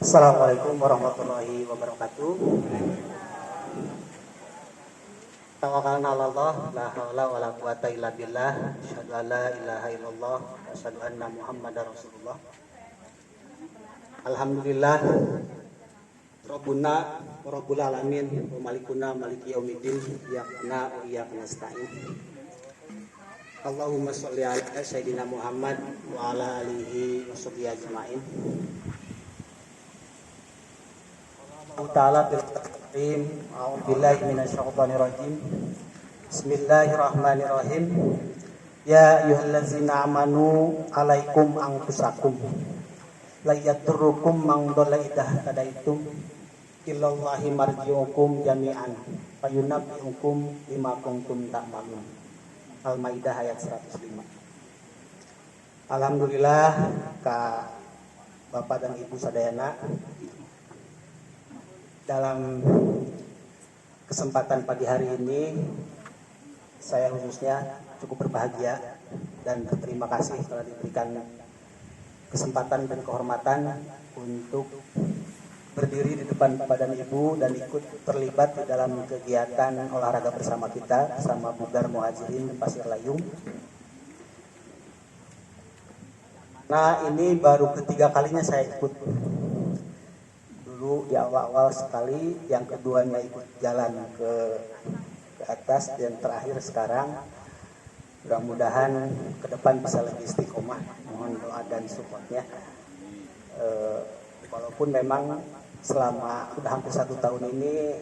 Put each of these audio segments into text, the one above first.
Assalamualaikum warahmatullahi wabarakatuh. Tawakkalna 'ala Allah, la haula wala quwata illa billah. Asyhadu an la ilaha illallah wa asyhadu anna Muhammadar Rasulullah. Alhamdulillah Rabbuna wa Rabbul alamin wa malikuna maliki yaumiddin iyyaka wa iyyaka nasta'in. Allahumma sholli ala sayyidina Muhammad wa ala alihi wa sahbihi ajmain. Ta'ala bil karim, a'udzubillahi minasyaitonir rajim. Bismillahirrahmanirrahim. Ya ayyuhallazina amanu alaikum anfusakum la yadurrukum man dhalla idza hadaitum ilallahi marji'ukum jami'an fayunabbi'ukum bima kuntum ta'malun. Al-Maidah ayat 105. Alhamdulillah Kak Bapak dan Ibu sadayana, dalam kesempatan pagi hari ini saya khususnya cukup berbahagia dan berterima kasih telah diberikan kesempatan dan kehormatan untuk berdiri di depan Bapak dan Ibu dan ikut terlibat di dalam kegiatan olahraga bersama kita, bersama Bugar Muhajirin Pasir Layung. Nah, ini baru ketiga kalinya saya ikut. Dulu di awal-awal sekali, yang keduanya ikut jalan ke atas, dan terakhir sekarang. Mudah-mudahan ke depan bisa lebih istiqomah. Mohon doa dan supportnya. Walaupun memang selama udah hampir 1 tahun ini,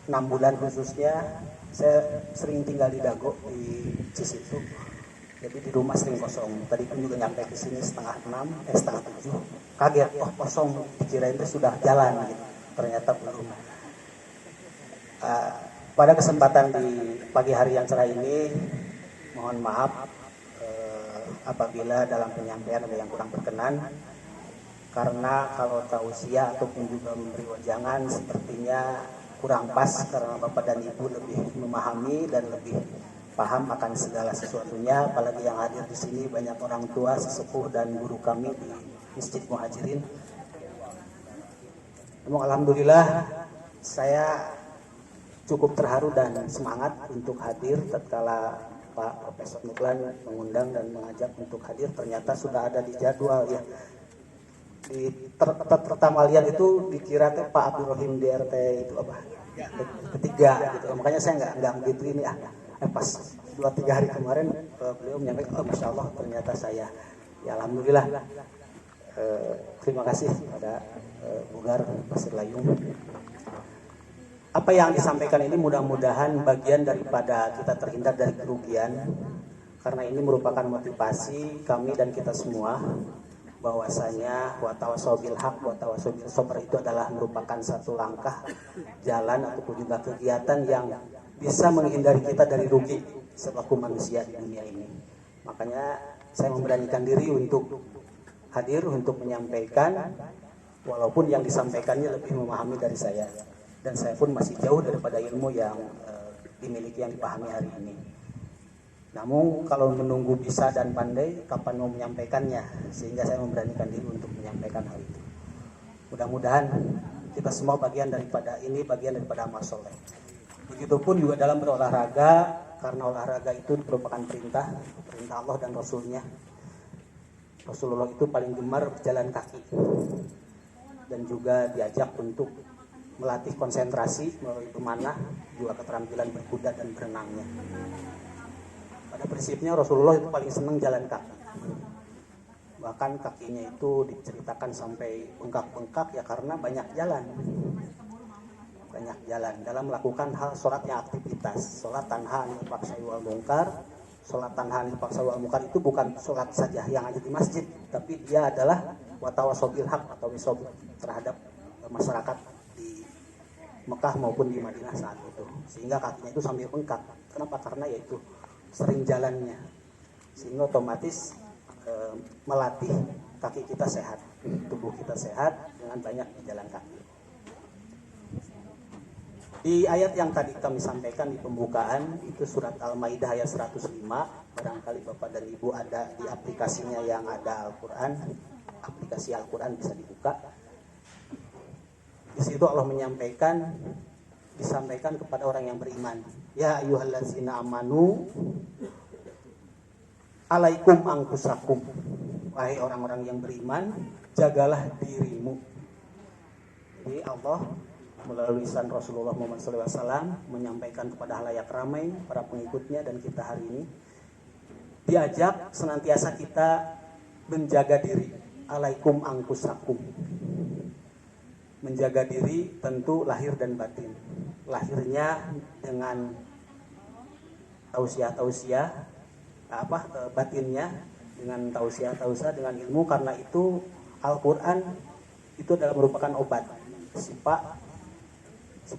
6 bulan khususnya, saya sering tinggal di Dago, di Cisitu. Jadi di rumah sering kosong. Tadi pun juga nyampe ke sini setengah 7. Kaget, kosong. Dikirain itu sudah jalan gitu. Ternyata belum. Pada kesempatan di pagi hari yang cerah ini, mohon maaf apabila dalam penyampaian ada yang kurang berkenan. Karena kalau tausiah ataupun juga memberi wejangan sepertinya kurang pas, karena Bapak dan Ibu lebih memahami dan lebih paham akan segala sesuatunya. Apalagi yang hadir di sini banyak orang tua, sesepuh dan guru kami di Masjid Muhajirin. Namun alhamdulillah saya cukup terharu dan semangat untuk hadir tatkala Pak Profesor Nuklan mengundang dan mengajak untuk hadir. Ternyata sudah ada di jadwal ya. Di pertama lihat itu dikira Pak Abdul Rahim DRT itu apa? Ketiga gitu. Makanya saya nggak begitu ini pas 2-3 hari kemarin beliau menyampaikan, Masya Allah ternyata saya. Ya alhamdulillah. Terima kasih pada Bugar Pasir Layung. Apa yang disampaikan ini mudah-mudahan bagian daripada kita terhindar dari kerugian, karena ini merupakan motivasi kami dan kita semua bahwasanya wa tawassaw bil haq wa tawassaw bis sabr itu adalah merupakan satu langkah jalan ataupun juga kegiatan yang bisa menghindari kita dari rugi selaku manusia di dunia ini. Makanya saya memberanikan diri untuk hadir untuk menyampaikan, walaupun yang disampaikannya lebih memahami dari saya, dan saya pun masih jauh daripada ilmu yang dimiliki yang dipahami hari ini. Namun kalau menunggu bisa dan pandai, kapan mau menyampaikannya, sehingga saya memberanikan diri untuk menyampaikan hal itu. Mudah-mudahan kita semua bagian daripada ini, bagian daripada amal soleh. Begitupun juga dalam berolahraga, karena olahraga itu merupakan perintah Allah dan Rasulnya. Rasulullah itu paling gemar berjalan kaki, dan juga diajak untuk melatih konsentrasi melalui pemanah, juga keterampilan berkuda dan berenangnya. Pada prinsipnya Rasulullah itu paling senang jalan kaki. Bahkan kakinya itu diceritakan sampai bengkak-bengkak ya karena banyak jalan. Banyak jalan dalam melakukan hal sholat yang aktivitas. Sholat tanha anil fahsya'i wal munkar. Sholat tanha anil fahsya'i wal munkar itu bukan sholat saja yang ada di masjid, tapi dia adalah wa tawassaw bil haq atau wisab terhadap masyarakat di Mekah maupun di Madinah saat itu. Sehingga kakinya itu sambil bengkak. Kenapa? Karena yaitu sering jalannya, sehingga otomatis melatih kaki kita sehat, tubuh kita sehat dengan banyak berjalan kaki. Di ayat yang tadi kami sampaikan di pembukaan itu surat Al-Maidah ayat 105. Barangkali Bapak dan Ibu ada di aplikasinya yang ada Al-Quran, aplikasi Al-Quran bisa dibuka. Di situ Allah disampaikan kepada orang yang beriman. Ya ayyuhallazina amanu alaikum anfusakum. Wahai orang-orang yang beriman, jagalah dirimu. Jadi Allah melalui lisan Rasulullah Muhammad SAW menyampaikan kepada halayak ramai, para pengikutnya dan kita hari ini, diajak senantiasa kita menjaga diri. Alaikum anfusakum. Menjaga diri tentu lahir dan batin. Lahirnya dengan tausiah, batinnya dengan tausiah dengan ilmu, karena itu Al-Quran itu adalah merupakan obat sifat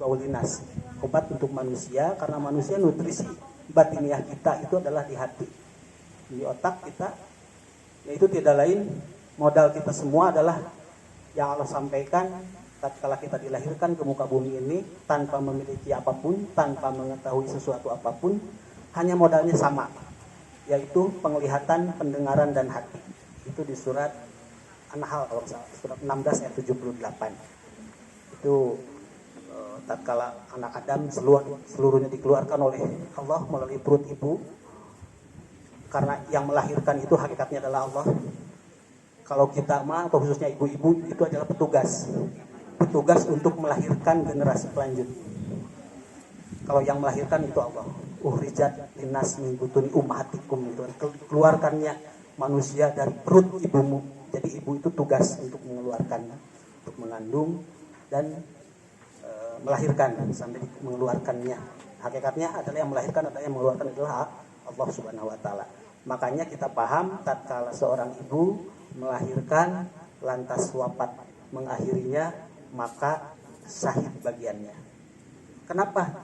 ulinas, obat untuk manusia, karena manusia nutrisi batiniah kita itu adalah di hati, di otak kita, yaitu tidak lain modal kita semua adalah yang Allah sampaikan tatkala kita dilahirkan ke muka bumi ini tanpa memiliki apapun, tanpa mengetahui sesuatu apapun, hanya modalnya sama, yaitu penglihatan, pendengaran dan hati. Itu di surat An-Nahl, surat 16 ayat 78. Itu tatkala anak Adam seluruhnya dikeluarkan oleh Allah melalui perut ibu, karena yang melahirkan itu hakikatnya adalah Allah. Kalau kita atau khususnya ibu-ibu itu adalah petugas untuk melahirkan generasi pelanjut. Kalau yang melahirkan itu Allah. Uhrijat linnas min butuni ummahatikum, itu keluarkannya manusia dari perut ibumu. Jadi ibu itu tugas untuk mengeluarkan, untuk mengandung dan melahirkan sampai mengeluarkannya. Hakikatnya adalah yang melahirkan, adalah yang mengeluarkan adalah Allah Subhanahu wa taala. Makanya kita paham tatkala seorang ibu melahirkan lantas wafat mengakhirinya, maka syahid bagiannya. Kenapa?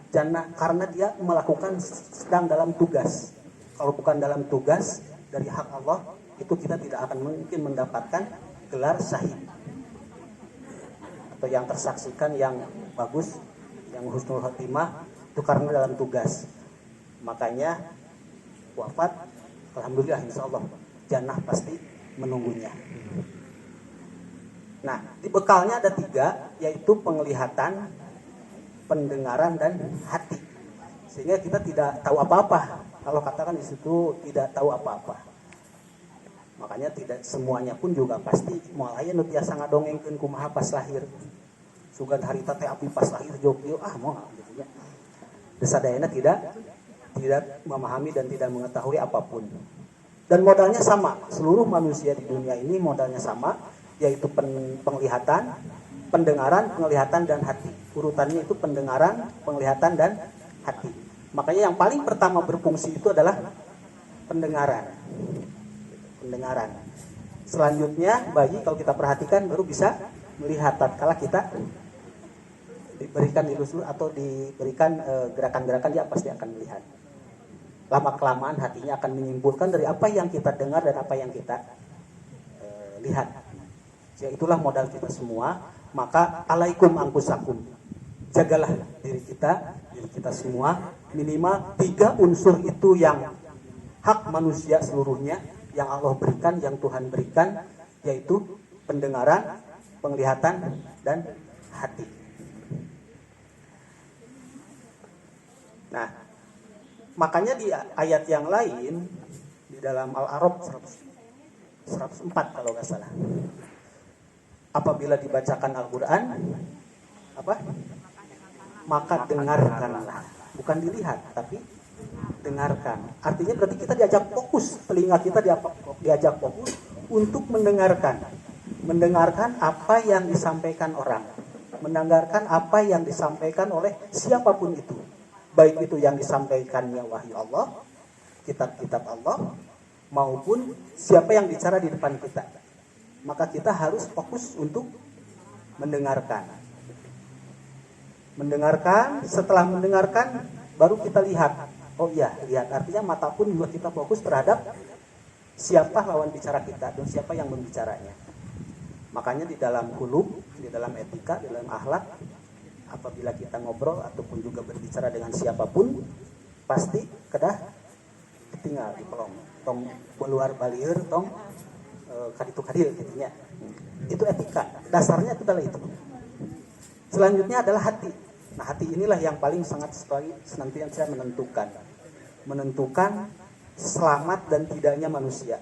Karena dia melakukan sedang dalam tugas. Kalau bukan dalam tugas dari hak Allah, itu kita tidak akan mungkin mendapatkan gelar syahid atau yang tersaksikan yang bagus, yang husnul khotimah, itu karena dalam tugas. Makanya wafat, alhamdulillah insyaallah jannah pasti menunggunya. Nah, di bekalnya ada 3, yaitu penglihatan, pendengaran dan hati. Sehingga kita tidak tahu apa-apa. Kalau katakan di situ tidak tahu apa-apa. Makanya tidak semuanya pun juga pasti moal aya nu tiasa ngadongengkeun kumaha pas lahir. Sugan harita teh api pas lahir jogyo moal gitu nya. Desadayana tidak memahami dan tidak mengetahui apapun. Dan modalnya sama. Seluruh manusia di dunia ini modalnya sama, yaitu penglihatan, pendengaran, penglihatan dan hati. Urutannya itu pendengaran, penglihatan dan hati. Makanya yang paling pertama berfungsi itu adalah pendengaran. Selanjutnya bayi kalau kita perhatikan baru bisa melihat tatkala kita diberikan ilus atau diberikan gerakan-gerakan, dia pasti akan melihat. Lama-kelamaan hatinya akan menyimpulkan dari apa yang kita dengar dan apa yang kita lihat. Ya, itulah modal kita semua. Maka alaikum anfusakum, jagalah diri kita semua. Minimal 3 unsur itu yang hak manusia seluruhnya, yang Allah berikan, yang Tuhan berikan, yaitu pendengaran, penglihatan dan hati. Nah, makanya di ayat yang lain di dalam Al-A'raf 104 kalau nggak salah, apabila dibacakan Al-Quran maka dengarkanlah, bukan dilihat tapi dengarkan. Artinya berarti kita diajak fokus, telinga kita diajak fokus untuk mendengarkan apa yang disampaikan orang, mendengarkan apa yang disampaikan oleh siapapun itu, baik itu yang disampaikannya wahyu Allah, kitab-kitab Allah, maupun siapa yang bicara di depan kita. Maka kita harus fokus untuk mendengarkan. Setelah mendengarkan baru kita lihat. Oh iya, lihat. Artinya mata pun juga kita fokus terhadap siapa lawan bicara kita dan siapa yang membicaranya. Makanya di dalam hulub, di dalam etika, di dalam akhlak, apabila kita ngobrol ataupun juga berbicara dengan siapapun, pasti kedah tinggal di pelong tong keluar balieur tong kaditu kadir gitu nya. Itu etika, dasarnya itu adalah itu. Selanjutnya adalah hati. Nah, hati inilah yang paling sangat sekali senantiasa menentukan selamat dan tidaknya manusia.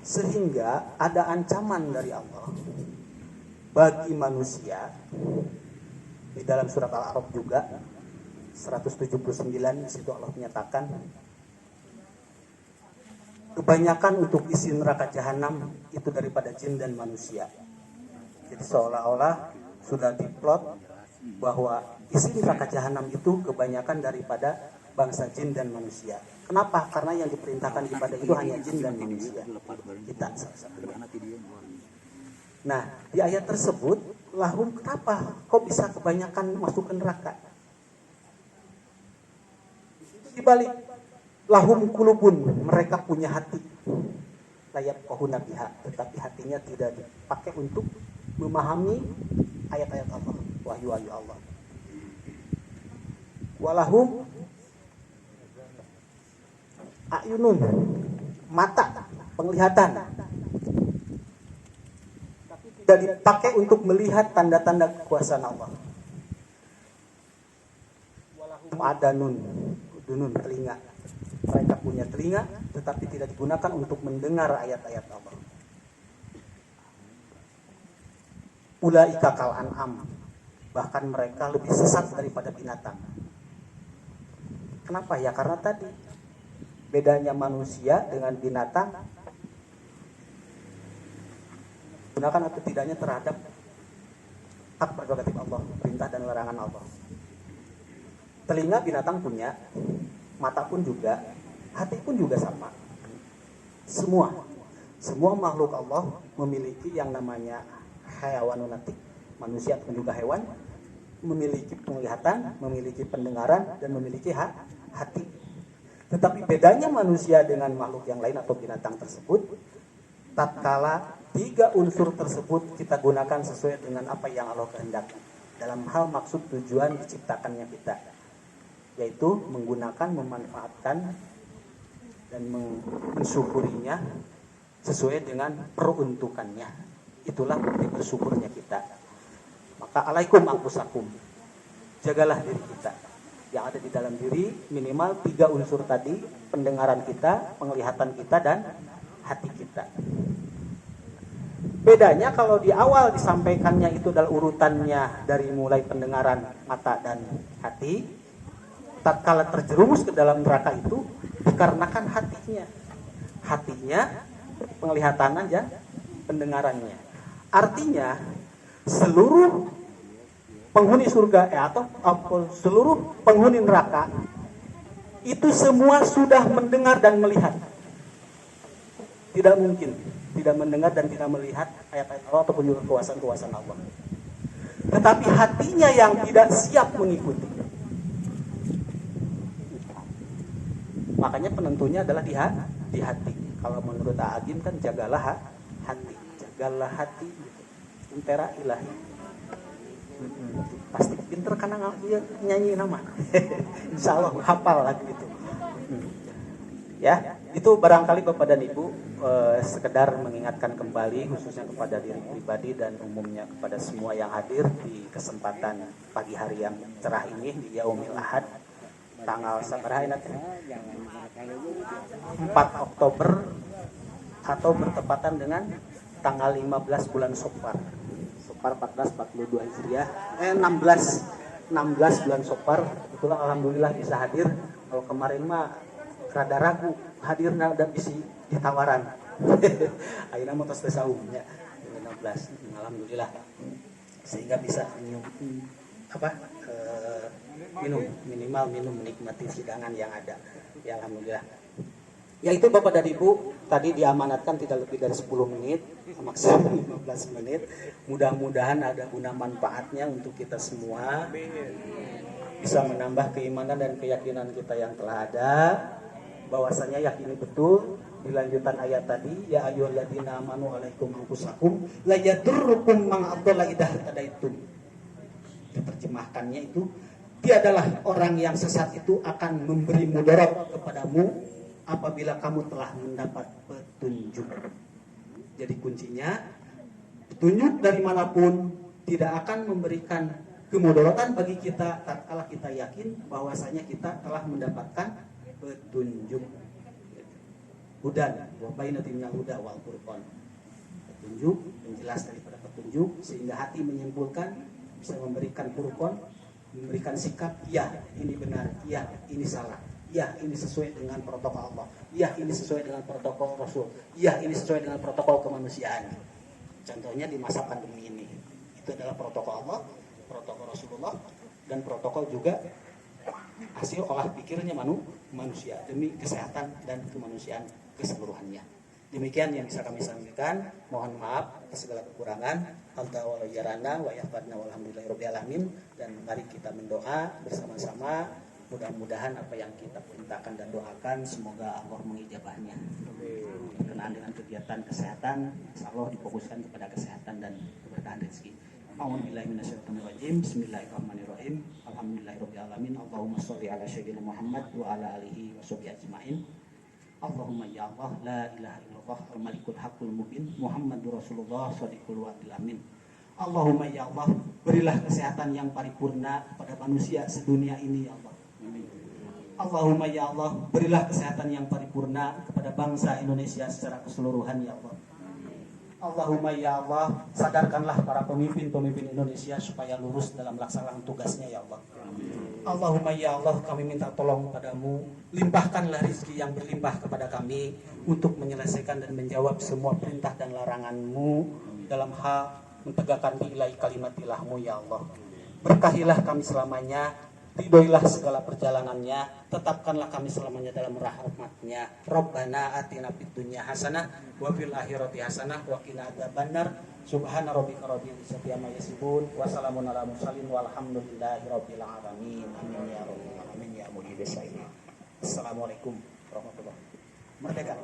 Sehingga ada ancaman dari Allah bagi manusia di dalam surat Al-A'raf juga 179, di situ Allah menyatakan kebanyakan untuk isi neraka jahanam itu daripada jin dan manusia. Jadi seolah-olah sudah diplot bahwa isi neraka jahanam itu kebanyakan daripada bangsa jin dan manusia. Kenapa? Karena yang diperintahkan ibadah itu hanya jin dan manusia. Kita salah-satunya. Nah, di ayat tersebut, lahum kenapa? Kok bisa kebanyakan masuk ke neraka? Di balik lahum kulubun, mereka punya hati. Layak kohuna biha, tetapi hatinya tidak dipakai untuk memahami ayat-ayat Allah, wahyu-wahyu Allah. Walahum ayunun, mata, penglihatan, tapi tidak dipakai untuk melihat tanda-tanda kekuasaan Allah. Walahum adanun, udunun, telinga, mereka punya telinga, tetapi tidak digunakan untuk mendengar ayat-ayat Allah. Ulaika kal an'am, bahkan mereka lebih sesat daripada binatang. Kenapa? Ya karena tadi bedanya manusia dengan binatang gunakan atau tidaknya terhadap hak prerogatif Allah, perintah dan larangan Allah. Telinga binatang punya, mata pun juga, hati pun juga sama. Semua makhluk Allah memiliki yang namanya hayawanunatik, manusia pun juga hewan, memiliki penglihatan, memiliki pendengaran, dan memiliki hati. Tetapi bedanya manusia dengan makhluk yang lain atau binatang tersebut, tatkala tiga unsur tersebut kita gunakan sesuai dengan apa yang Allah kehendaki dalam hal maksud tujuan diciptakannya kita, yaitu menggunakan, memanfaatkan, dan mensyukurinya sesuai dengan peruntukannya. Itulah bukti bersyukurnya kita. Maka alaikum anfusakum, jagalah diri kita yang ada di dalam diri, minimal 3 unsur tadi, pendengaran kita, penglihatan kita, dan hati kita. Bedanya kalau di awal disampaikannya itu adalah urutannya dari mulai pendengaran, mata, dan hati, tatkala terjerumus ke dalam neraka itu dikarenakan hatinya penglihatan aja, pendengarannya. Artinya seluruh penghuni surga atau seluruh penghuni neraka itu semua sudah mendengar dan melihat. Tidak mungkin tidak mendengar dan tidak melihat ayat-ayat Allah ataupun juga kekuasaan Allah. Tetapi hatinya yang tidak siap mengikuti. Makanya penentunya adalah di hati. Kalau menurut A'agim kan jagalah hati. Jagalah hati. Intera ilahi. Pasti pinter karena nyanyi nama. Insya Allah hafal lagu itu. Ya, itu barangkali Bapak dan Ibu sekedar mengingatkan kembali khususnya kepada diri pribadi dan umumnya kepada semua yang hadir di kesempatan pagi hari yang cerah ini di Yaumil Ahad tanggal 4 Oktober atau bertepatan dengan tanggal 15 bulan Sofar 1442 Hijriah 16 bulan Sofar. Itulah alhamdulillah bisa hadir. Kalau kemarin mah rada ragu hadir nada bisi ditawaran. Ayeuna mah tos saumnya 16 alhamdulillah sehingga bisa minimal minum menikmati hidangan yang ada. Ya alhamdulillah. Ya itu Bapak dan Ibu tadi diamanatkan tidak lebih dari 10 menit, maksimum 15 menit. Mudah-mudahan ada guna manfaatnya untuk kita semua. Bisa menambah keimanan dan keyakinan kita yang telah ada. Bahwasanya yakini betul di lanjutan ayat tadi, ya ayyuhalladzina amanu alaikum anfusakum la yadurrukum man adalla idza hadaitum. Diterjemahkannya itu, tiadalah orang yang sesat itu akan memberi mudarat kepadamu apabila kamu telah mendapat petunjuk. Jadi kuncinya, petunjuk dari manapun tidak akan memberikan kemudaratan bagi kita tatkala kita yakin bahwasanya kita telah mendapatkan petunjuk. Hudan wa bainatin minal huda wal furqan. Petunjuk, penjelas daripada petunjuk, sehingga hati menyimpulkan, bisa memberikan furqan, memberikan sikap, ya ini benar, ya ini salah, ya ini sesuai dengan protokol Allah, ya ini sesuai dengan protokol Rasul, ya ini sesuai dengan protokol kemanusiaan. Contohnya di masa pandemi ini, itu adalah protokol Allah, protokol Rasulullah, dan protokol juga hasil olah pikirnya manusia demi kesehatan dan kemanusiaan keseluruhannya. Demikian yang bisa kami sampaikan. Mohon maaf atas segala kekurangan. Alhamdulillah wa yafadna walhamdulillahirabbil alamin. Dan mari kita mendoa bersama-sama. Mudah-mudahan apa yang kita perintahkan dan doakan semoga Allah mengijabahnya. Berkenaan dengan kegiatan kesehatan, insyaallah difokuskan kepada kesehatan dan keberkahan rezeki. A'udzubillahi minasyaitonirrajim. Bismillahirrahmanirrahim. Alhamdulillahirabbil alamin. Allahumma shalli ala sayyidina Muhammad wa ala alihi washabihi ajmain. Allahumma ya Allah la ilaha illallah al-malikul haqqul mubin Muhammadur Rasulullah shadiqul wa'dil amin. Allahumma ya Allah, berilah kesehatan yang paripurna kepada manusia sedunia ini ya Allah. Allahumma ya Allah, berilah kesehatan yang paripurna kepada bangsa Indonesia secara keseluruhan ya Allah. Allahumma ya Allah, sadarkanlah para pemimpin-pemimpin Indonesia supaya lurus dalam melaksanakan tugasnya ya Allah. Allahumma ya Allah, kami minta tolong padamu, limpahkanlah rezeki yang berlimpah kepada kami untuk menyelesaikan dan menjawab semua perintah dan laranganmu dalam hal mentegakkan nilai kalimatilahmu ya Allah. Berkahilah kami selamanya, ridhoilah segala perjalanannya, tetapkanlah kami selamanya dalam rahmatnya. Rabbana atina fid dunya hasanah wa fil akhirati hasanah wa qina adzabannar. Subhana rabbika rabbil izzati amma yasifun wa salamun ala mursalin walhamdulillahi rabbil alamin. Amin ya rabbal alamin ya mujibis sayyidin. Assalamualaikum warahmatullahi wabarakatuh. Merdeka.